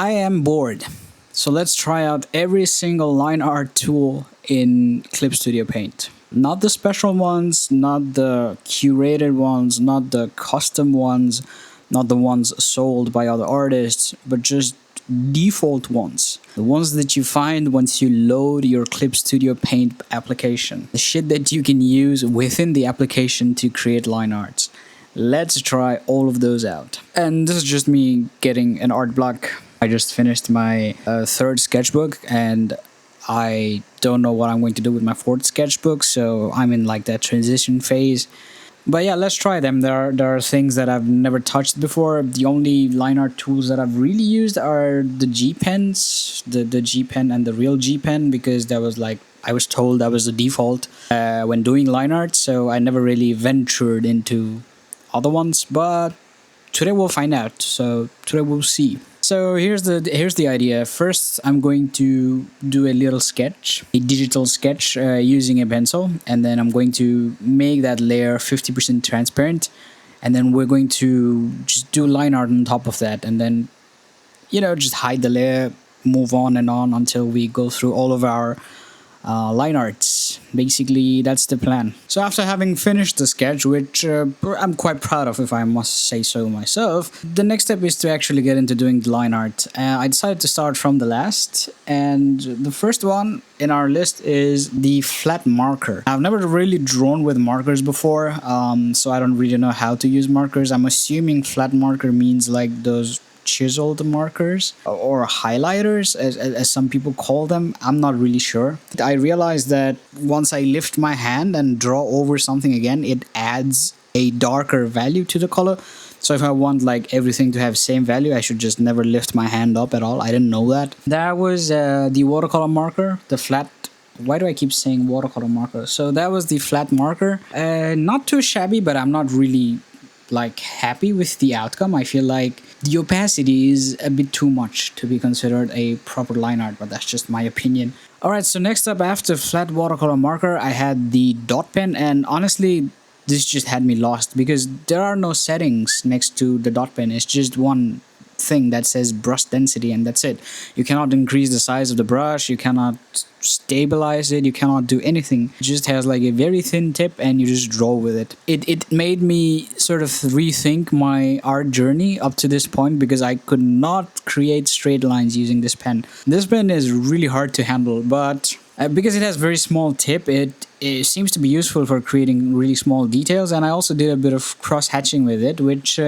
I am bored. So let's try out every single line art tool in Clip Studio Paint. Not the special ones, not the curated ones, not the custom ones, not the ones sold by other artists, but just default ones. The ones that you find once you load your Clip Studio Paint application. The shit that you can use within the application to create line arts. Let's try all of those out. And this is just me getting an art block. I just finished my third sketchbook and I don't know what I'm going to do with my fourth sketchbook, so I'm in like that transition phase. But yeah, let's try them. There are things that I've never touched before. The only line art tools that I've really used are the G pens, the G pen and the real G pen, because that was like I was told that was the default when doing line art. So I never really ventured into other ones. But today we'll find out. So today we'll see. So here's the idea. First, I'm going to do a little sketch, a digital sketch using a pencil, and then I'm going to make that layer 50% transparent, and then we're going to just do line art on top of that, and then just hide the layer, move on and on until we go through all of our line arts. Basically, that's the plan. So after having finished the sketch, which I'm quite proud of if I must say so myself, the next step is to actually get into doing the line art. I decided to start from the last, and the first one in our list is the flat marker. I've never really drawn with markers before, so I don't really know how to use markers. I'm assuming flat marker means like those chiseled markers or highlighters as some people call them. I'm not really sure. I realized that once I lift my hand and draw over something again, it adds a darker value to the color. So if I want like everything to have same value, I should just never lift my hand up at all. I didn't know that. That was the watercolor marker, the flat. Why do I keep saying watercolor marker? So that was the flat marker. Not too shabby, but I'm not really like happy with the outcome. I feel like the opacity is a bit too much to be considered a proper line art, but that's just my opinion. Alright, so next up after flat watercolor marker, I had the dot pen, and honestly, this just had me lost because there are no settings next to the dot pen. It's just one thing that says brush density, and that's it. You cannot increase the size of the brush, you cannot stabilize it, you cannot do anything. It just has like a very thin tip and you just draw with it. It made me sort of rethink my art journey up to this point because I could not create straight lines using this pen. This pen is really hard to handle, but because it has very small tip, it seems to be useful for creating really small details, and I also did a bit of cross-hatching with it, which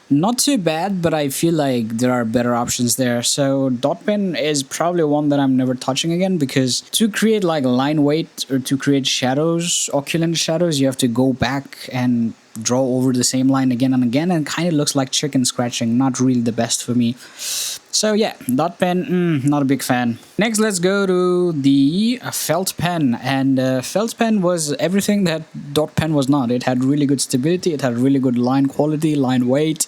not too bad, but I feel like there are better options there. So dot pen is probably one that I'm never touching again, because to create like line weight or to create shadows, occlusion shadows, you have to go back and draw over the same line again and again, and kind of looks like chicken scratching. Not really the best for me. So yeah, dot pen, not a big fan. Next, let's go to the felt pen. And felt pen was everything that dot pen was not. It had really good stability, it had really good line quality, line weight.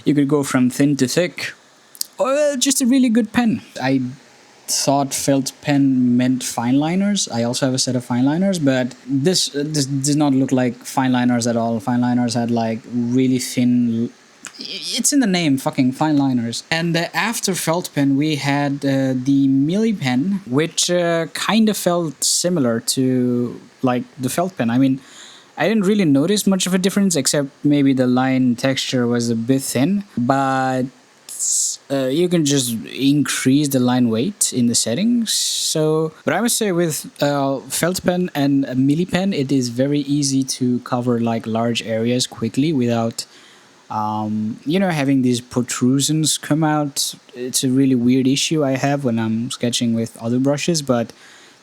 You could go from thin to thick. Or just a really good pen. I thought felt pen meant fine liners. I also have a set of fine liners, but this did not look like fine liners at all. Fine liners had like really thin, it's in the name, fucking fine liners. And after felt pen we had the Mili pen, which kind of felt similar to like the felt pen. I mean, I didn't really notice much of a difference, except maybe the line texture was a bit thin, but you can just increase the line weight in the settings. So, but I must say with felt pen and a Mili pen, it is very easy to cover like large areas quickly without having these protrusions come out. It's a really weird issue I have when I'm sketching with other brushes, but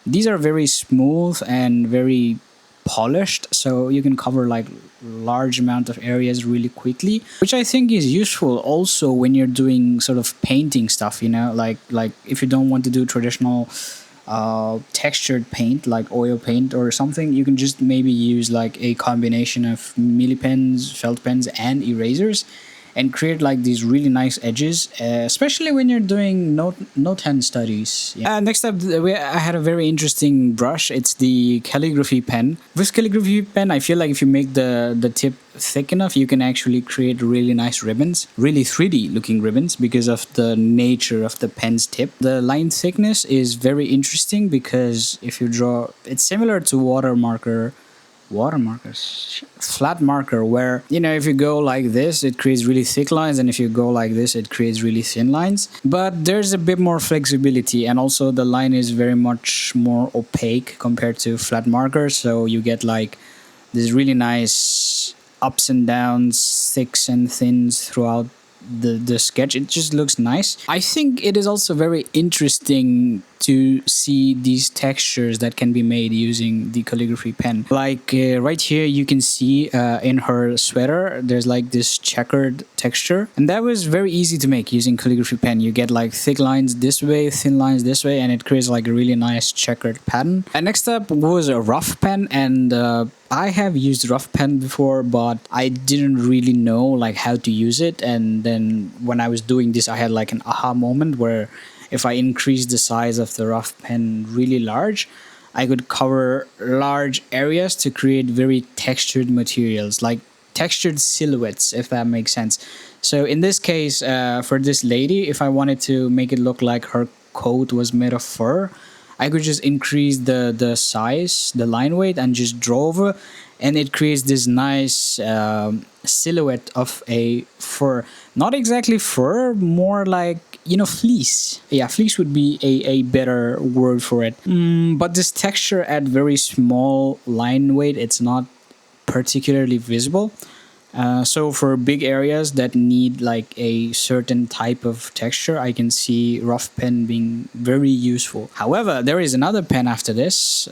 these are very smooth and very polished, so you can cover like large amount of areas really quickly, which I think is useful also when you're doing sort of painting stuff, like if you don't want to do traditional textured paint like oil paint or something, you can just maybe use like a combination of Mili pens, felt pens, and erasers, and create like these really nice edges, especially when you're doing note 10 studies. Yeah. Next up, I had a very interesting brush. It's the calligraphy pen. With calligraphy pen, I feel like if you make the tip thick enough, you can actually create really nice ribbons, really 3D looking ribbons, because of the nature of the pen's tip. The line thickness is very interesting because if you draw, it's similar to watermarkers, flat marker, where, you know, if you go like this it creates really thick lines, and if you go like this it creates really thin lines. But there's a bit more flexibility, and also the line is very much more opaque compared to flat markers, so you get like this really nice ups and downs, thicks and thins throughout the sketch. It just looks nice. I think it is also very interesting to see these textures that can be made using the calligraphy pen. Like right here you can see in her sweater there's like this checkered texture, and that was very easy to make using calligraphy pen. You get like thick lines this way, thin lines this way, and it creates like a really nice checkered pattern. And next up was a rough pen, and I have used rough pen before, but I didn't really know like how to use it. And then when I was doing this, I had like an aha moment where if I increase the size of the rough pen really large, I could cover large areas to create very textured materials, like textured silhouettes, if that makes sense. So in this case, for this lady, if I wanted to make it look like her coat was made of fur, I could just increase the size, the line weight, and just draw over, and it creates this nice silhouette of a fur. Not exactly fur, more like, you know, fleece. Yeah, fleece would be a better word for it. But this texture at very small line weight, it's not particularly visible. So for big areas that need like a certain type of texture, I can see rough pen being very useful. However, there is another pen after this,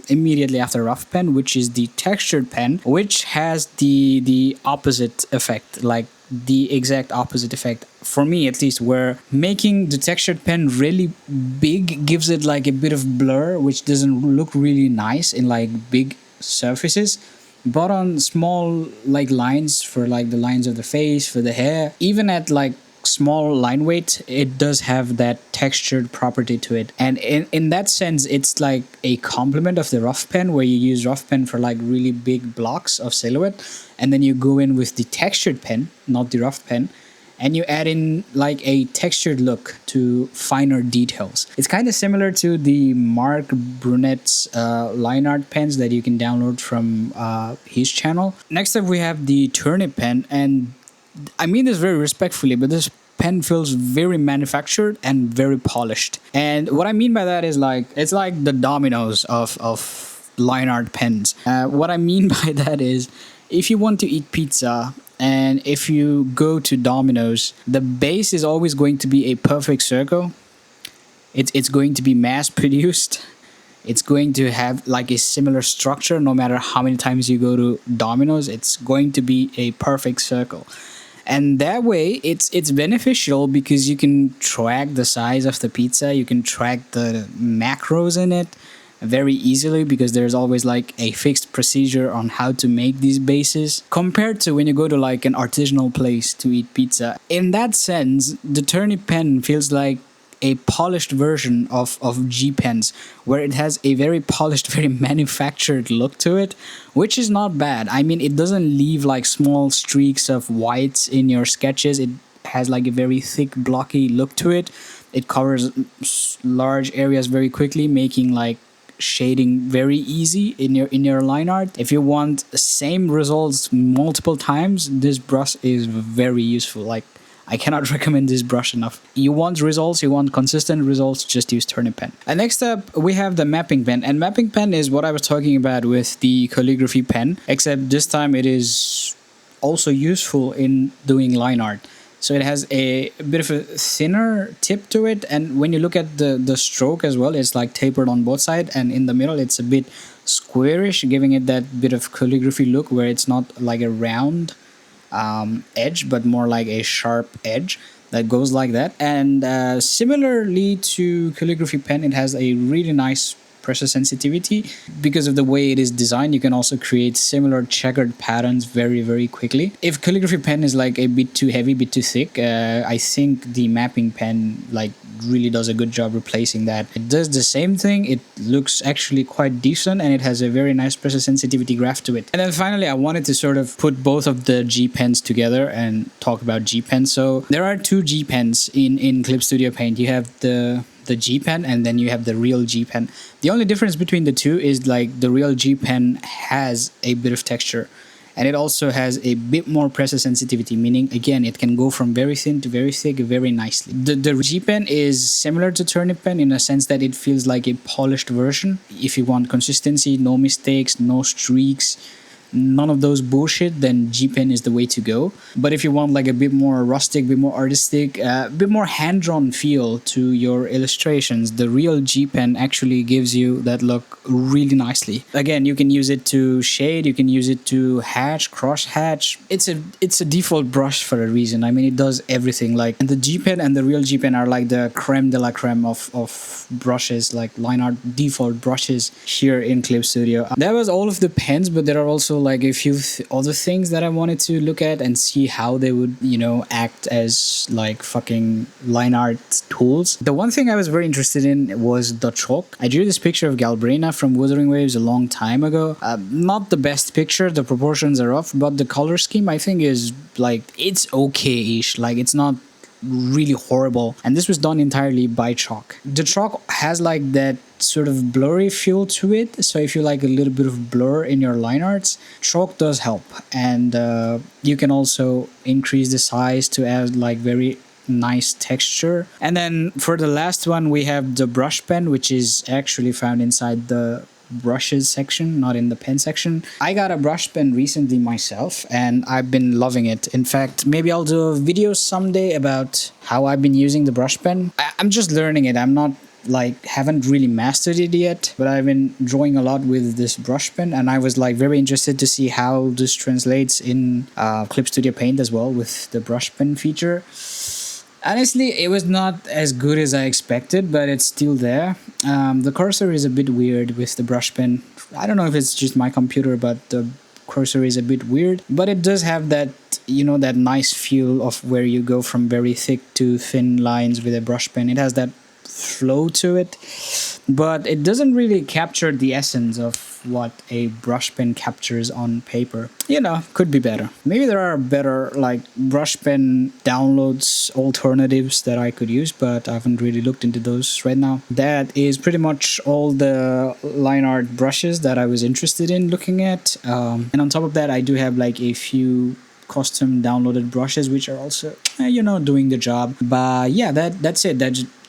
immediately after rough pen, which is the textured pen, which has the opposite effect, like the exact opposite effect, for me at least, where making the textured pen really big gives it like a bit of blur, which doesn't look really nice in like big surfaces. But on small like lines, for like the lines of the face, for the hair, even at like small line weight, it does have that textured property to it. And in that sense, it's like a complement of the rough pen, where you use rough pen for like really big blocks of silhouette, and then you go in with the textured pen, not the rough pen, and you add in like a textured look to finer details. It's kind of similar to the Mark Brunet's line art pens that you can download from his channel. Next up we have the turnip pen, and I mean this very respectfully, but this pen feels very manufactured and very polished. And what I mean by that is like, it's like the Domino's of line art pens. What I mean by that is, if you want to eat pizza, and if you go to Domino's, the base is always going to be a perfect circle. It's going to be mass produced. It's going to have like a similar structure no matter how many times you go to Domino's. It's going to be a perfect circle. And that way it's beneficial because you can track the size of the pizza, you can track the macros in it very easily, because there's always like a fixed procedure on how to make these bases, compared to when you go to like an artisanal place to eat pizza. In that sense, the turnip pen feels like a polished version of G pens, where it has a very polished, very manufactured look to it, which is not bad. I mean, it doesn't leave like small streaks of whites in your sketches. It has like a very thick, blocky look to it. It covers large areas very quickly, making like shading very easy in your line art. If you want same results multiple times, this brush is very useful. Like, I cannot recommend this brush enough. You want results, you want consistent results, just use turnip pen. And next up we have the mapping pen, and mapping pen is what I was talking about with the calligraphy pen, except this time it is also useful in doing line art. So it has a bit of a thinner tip to it, and when you look at the stroke as well, it's like tapered on both sides, and in the middle it's a bit squarish, giving it that bit of calligraphy look where it's not like a round edge, but more like a sharp edge that goes like that. And similarly to calligraphy pen, it has a really nice pressure sensitivity. Because of the way it is designed, you can also create similar checkered patterns very quickly. If calligraphy pen is like a bit too heavy, bit too thick, I think the mapping pen like really does a good job replacing that. It does the same thing, it looks actually quite decent, and it has a very nice pressure sensitivity graph to it. And then finally, I wanted to sort of put both of the G pens together and talk about G Pen. So there are two G pens in Clip Studio Paint. You have the G Pen, and then you have the real G Pen. The only difference between the two is like the real G Pen has a bit of texture, and it also has a bit more pressure sensitivity, meaning again it can go from very thin to very thick very nicely. The G Pen is similar to Turnip Pen in a sense that it feels like a polished version. If you want consistency, no mistakes, no streaks, none of those bullshit, then G Pen is the way to go. But if you want like a bit more rustic, bit more artistic, a bit more hand-drawn feel to your illustrations, the real G Pen actually gives you that look really nicely. Again, you can use it to shade, you can use it to hatch, cross hatch. It's a default brush for a reason. I mean, it does everything. Like, and the G Pen and the real G Pen are like the creme de la creme of brushes, like line art default brushes here in Clip Studio. That was all of the pens, but there are also like a few other things that I wanted to look at and see how they would, you know, act as like fucking line art tools. The one thing I was very interested in was the chalk. I drew this picture of Galbrina from Wuthering Waves a long time ago. Not the best picture, the proportions are off, but the color scheme I think is like, it's okay-ish. Like, it's not really horrible, and this was done entirely by chalk. The chalk has like that sort of blurry feel to it, so if you like a little bit of blur in your line arts, chalk does help. And you can also increase the size to add like very nice texture. And then for the last one, we have the brush pen, which is actually found inside the brushes section, not in the pen section. I got a brush pen recently myself, and I've been loving it. In fact, maybe I'll do a video someday about how I've been using the brush pen. I'm just learning it. I'm not like, haven't really mastered it yet, but I've been drawing a lot with this brush pen, and I was like very interested to see how this translates in Clip Studio Paint as well with the brush pen feature. Honestly, it was not as good as I expected, but it's still there. The cursor is a bit weird with the brush pen. I don't know if it's just my computer, but the cursor is a bit weird. But it does have that, you know, that nice feel of where you go from very thick to thin lines with a brush pen. It has that flow to it, but it doesn't really capture the essence of what a brush pen captures on paper. You know, could be better. Maybe there are better like brush pen downloads alternatives that I could use, but I haven't really looked into those right now. That is pretty much all the line art brushes that I was interested in looking at. And on top of that, I do have like a few custom downloaded brushes which are also, you know, doing the job. But yeah, that's it.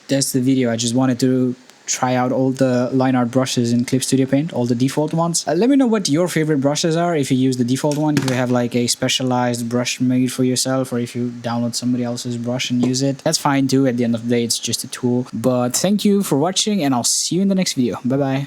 That's the video. I just wanted to try out all the line art brushes in Clip Studio Paint, all the default ones. Let me know what your favorite brushes are, if you use the default one, if you have like a specialized brush made for yourself, or if you download somebody else's brush and use it. That's fine too. At the end of the day, it's just a tool. But thank you for watching, and I'll see you in the next video. Bye bye.